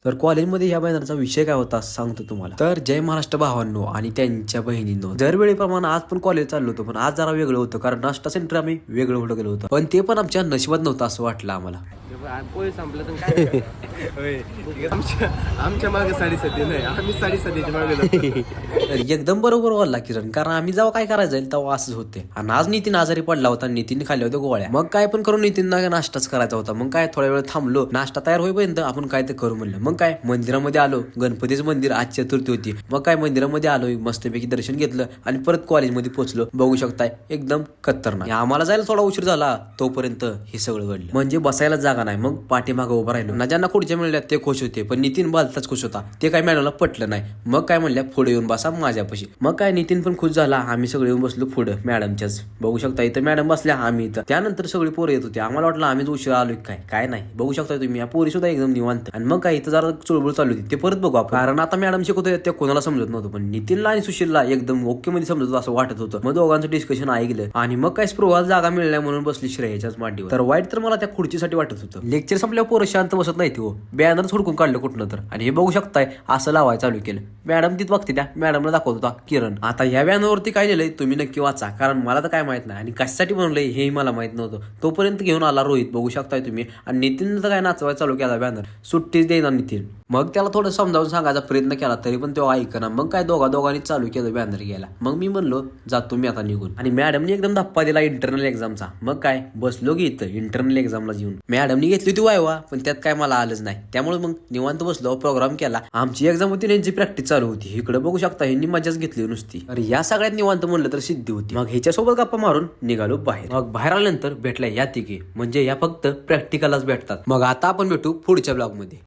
तर कॉलेजमध्ये ह्या बॅनरचा विषय काय होता सांगतो तुम्हाला. तर जय महाराष्ट्र भावांनो आणि त्यांच्या बहिणींनो, दरवेळीप्रमाणे आज पण कॉलेज चाललो होतो, पण आज जरा वेगळं होतं कारण नाश्ता सेंटर आम्ही वेगळं कुठं गेलो होतो. पण ते पण आमच्या नशिबात नव्हतं असं वाटलं आम्हाला. पोहे संपलं तर काय आमच्या मागे साडेसाती नाही, आम्ही साडेसातीच्या मागे. तर एकदम बरोबर बोलला किरण, कारण आम्ही जेव्हा काय करायचं जाईल तेव्हा असंच होते. आणि आज नितीन आजारी पडला होता, नितीन खाल्ले होते गोळ्या. मग काय पण करून नितीन नाश्ताच करायचा होता. मग काय थोड्या वेळ थांबलो, नाश्ता तयार होईपर्यंत आपण काय ते करू म्हणलं. मग काय मंदिरामध्ये आलो, गणपतीचं मंदिर, आज चतुर्थी होती. मग काय मंदिरामध्ये आलो, मस्तपैकी दर्शन घेतलं आणि परत कॉलेजमध्ये पोहोचलो. बघू शकताय एकदम खतरनाक. आम्हाला जायला थोडा उशीर झाला, तोपर्यंत हे सगळं घडलं. म्हणजे बसायला जागा नाही, मग पाठीमागं उभं राहिलो ना. ज्यांना खुर्च्या मिळल्या ते खुश होते, पण नितीन बालताच खुश होता. ते काय मॅडमला पटलं नाही. मग काय म्हणल्या पुढे येऊन बसा माझ्यापाशी. मग काय नितीन पण खुश झाला. आम्ही सगळे येऊन बसलो पुढे मॅडमच्याच. बघू शकता इथं मॅडम बसल्या, आम्ही इथं. त्यानंतर सगळी पोरं येत होती. आम्हाला वाटलं आम्हीच उशीर आलोय काय नाही. बघू शकता तुम्ही, या पोरी सुद्धा एकदम निवांत. आणि मग काय इथं जरा चुळबुळ चालू होती, ते परत बघू आपण. कारण आता मॅडम शिकवतोय ते कोणाला समजत नव्हतं, पण नितीनला आणि सुशीलला एकदम ओके मध्ये समजत असं वाटत होतं. मग दोघांचं डिस्कशन ऐकलं आणि मग काय स्पृहाला जागा मिळल्या म्हणून बसली श्रेयाच्याच मांडीवर. तर वाईट तर मला त्या खुर्चीसाठी वाटत होतं. लेक्चर संपल्यावर पोरं शांत बसत नाही हो, बॅनर हुडकून काढलं कुठनं तर. आणि हे बघू शकताय असं लावायला चालू केलं. मॅडम तिथं बघते, त्या मॅडमला दाखवत होता किरण. आता ह्या बॅनरवरती काय लिहिलंय तुम्ही नक्की वाचा, कारण मला तर काय माहित नाही आणि कशासाठी बनवलंय हेही मला माहित नव्हतं. तोपर्यंत घेऊन आला रोहित, बघू शकताय तुम्ही. आणि नितीन तर काय नाचवायला चालू केला बॅनर, सुट्टीच देणार नितीन. मग त्याला थोडं समजावून सांगायचा प्रयत्न केला, तरी पण तो ऐकना. मग काय दोघांनी चालू केलं बॅनर घ्यायला. मग मी म्हणलो जातो मी आता निघून. आणि मॅडमनी एकदम धप्पा दिला इंटरनल एक्झामचा. मग काय बसलो की इथं इंटरनल एक्झामला येऊन. मॅडमनी घेतली होती वायवा, पण त्यात काय मला आलंच नाही. त्यामुळे मग निवांत बसलो, प्रोग्राम केला. आमची एक्झाम होती, यांची प्रॅक्टिस चालू होती. इकडे बघू शकता ह्यांनी मजाच घेतली नुसती. अरे या सगळ्यात निवांत म्हणलं तर सिद्धी होती. मग ह्याच्यासोबत गप्पा मारून निघालो बाहेर. मग बाहेर आल्यानंतर भेटल्या या तिघी, म्हणजे या फक्त प्रॅक्टिकलच भेटतात. मग आता आपण भेटू पुढच्या ब्लॉग मध्ये.